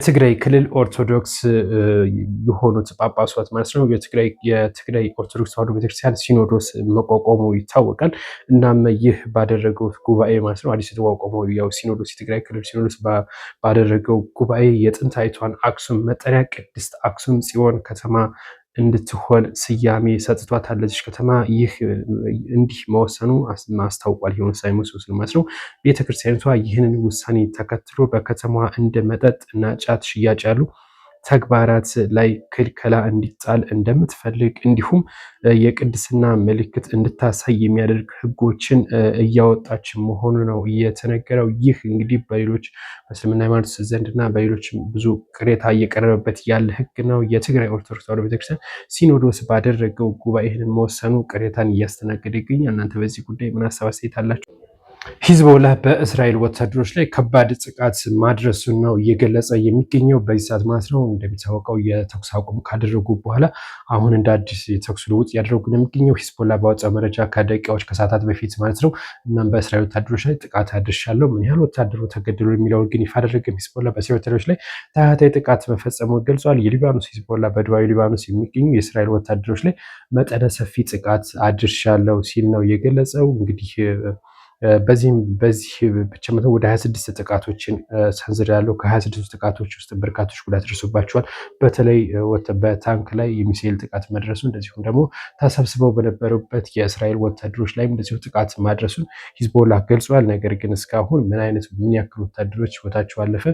ትግራይ ክልል ኦርቶዶክስ የሆኑት ጳጳሳት ማለት ነው የትግራይ ኦርቶዶክስ ተዋሕዶ ቤተክርስቲያን ሲኖዶስ መቋቋሙ ይታወቃል። እናም ይህ ባደረገው ጉባኤ ማለት ነው አዲስ የተቋቋመው ያው ሲኖዶስ የትግራይ ክልል ሲኖዶስ ባደረገው ጉባኤ የጥንታዊቷን አክሱም መጠሪያ ቅድስት አክሱም ጽዮን ከተማ እንድትሆን ስያሜ ሰጥቷታል ለዚች ከተማ። ይህ እንዲህ መወሰኑ አስታውቋል። ይህ ውሳኔ መወሰኑ ማለት ነው ቤተክርስቲያኒቷ ይህንን ውሳኔ ተከትሎ በከተማዋ እንደ መጠጥ እና ጫት ሽያጭ ያሉ ተግባራት ላይ ክልከላ እንዲጣል እንደምትፈልግ እንዲሁም የቅድስና ምልክት እንድታሳይ የሚያደርግ ህጎችን እያወጣች መሆኑ ነው የተነገረው። ይህ እንግዲህ በሌሎች በእስልምና ሃይማኖት ዘንድና በሌሎች ብዙ ቅሬታ እየቀረበበት ያለ ህግ ነው። የትግራይ ኦርቶዶክስ ተዋሕዶ ቤተክርስቲያን ሲኖዶስ ባደረገው ጉባኤ ይህንን መወሰኑ ቅሬታን እያስተናገደ ይገኛል። እናንተ በዚህ ጉዳይ ምን ሀሳብ አስተያየት አላችሁ? ሂዝቦላ በእስራኤል ወታደሮች ላይ ከባድ ጥቃት ማድረሱን ነው እየገለጸ የሚገኘው በዚህ ሰዓት ማለት ነው። እንደሚታወቀው የተኩስ አቁም ካደረጉ በኋላ አሁን እንደ አዲስ የተኩስ ልውውጥ እያደረጉ ነው የሚገኘው። ሂዝቦላ ባወጣው መረጃ ከደቂቃዎች ከሰዓታት በፊት ማለት ነው። እናም በእስራኤል ወታደሮች ላይ ጥቃት አድርሻለሁ፣ ምን ያህል ወታደሩ ተገደሉ የሚለውን ግን ይፋ አደረገም። ሂዝቦላ በእስራኤል ወታደሮች ላይ ተከታታይ ጥቃት መፈጸሙ ገልጿል። የሊባኖስ ሂዝቦላ በደቡባዊ ሊባኖስ የሚገኙ የእስራኤል ወታደሮች ላይ መጠነ ሰፊ ጥቃት አድርሻለሁ ሲል ነው የገለጸው። እንግዲህ በዚህ ብቻ ወደ 26 ጥቃቶችን ሰንዝሬያለሁ። ከ26 ጥቃቶች ውስጥ በርካቶች ጉዳት ደርሶባቸዋል። በተለይ በታንክ ላይ የሚሳኤል ጥቃት መድረሱ እንደዚሁም ደግሞ ተሰብስበው በነበሩበት የእስራኤል ወታደሮች ላይም እንደዚሁ ጥቃት ማድረሱን ሂዝቦላ ገልጿል። ነገር ግን እስካሁን ምን ያክል ወታደሮች ህይወታቸው አለፈ፣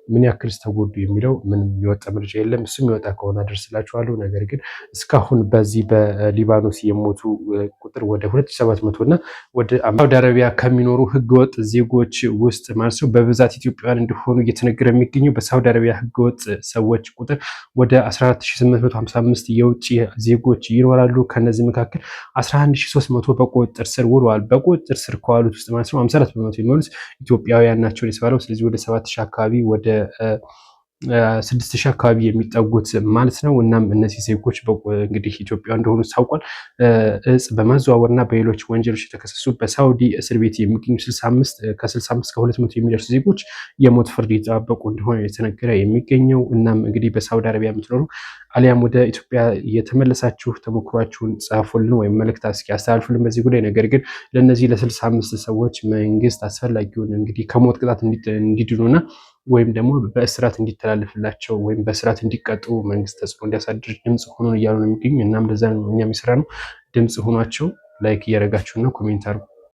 ምን ያክል ተጎዱ የሚለው ምንም የወጣ መረጃ የለም። እሱም የወጣ ከሆነ አደርስላችኋለሁ። ነገር ግን እስካሁን በዚህ በሊባኖስ የሞቱ ቁጥር ወደ 2700 እና ወደ ሳውዲ አረቢያ ከሚኖሩ ህገወጥ ዜጎች ውስጥ ማለት ነው በብዛት ኢትዮጵያውያን እንደሆኑ እየተነገረ የሚገኘው በሳውዲ አረቢያ ህገወጥ ሰዎች ቁጥር ወደ 14855 የውጭ ዜጎች ይኖራሉ። ከነዚህ መካከል 11300 በቁጥጥር ስር ውለዋል። በቁጥጥር ስር ከዋሉት ውስጥ ማለት ነው 54 በመቶ የሚሆኑት ኢትዮጵያውያን ናቸው የተባለው። ስለዚህ ወደ 7000 አካባቢ ወደ 6000 አካባቢ የሚጠጉት ማለት ነው። እናም እነዚህ ዜጎች እንግዲህ ኢትዮጵያ እንደሆኑ ታውቋል። እጽ በማዘዋወርና በሌሎች ወንጀሎች የተከሰሱ በሳውዲ እስር ቤት የሚገኙ ከ65 እስከ 200 የሚደርሱ ዜጎች የሞት ፍርድ የተጠባበቁ እንደሆነ የተነገረ የሚገኘው። እናም እንግዲህ በሳውዲ አረቢያ የምትኖሩ አሊያም ወደ ኢትዮጵያ የተመለሳችሁ ተሞክሯችሁን ጻፉልን ወይም መልእክት አስተላልፉልን በዚህ ጉዳይ። ነገር ግን ለእነዚህ ለ65 ሰዎች መንግስት አስፈላጊውን እንግዲህ ከሞት ቅጣት እንዲድኑና ወይም ደግሞ በእስራት እንዲተላለፍላቸው ወይም በእስራት እንዲቀጡ መንግስት ተጽዕኖ እንዲያሳድር ድምጽ ሆኖን እያሉ ነው የሚገኙ። እናም ለዛ ነው እኛም የሰራ ነው ድምጽ ሆኗቸው። ላይክ እያደረጋችሁና ኮሜንት አድርጉ።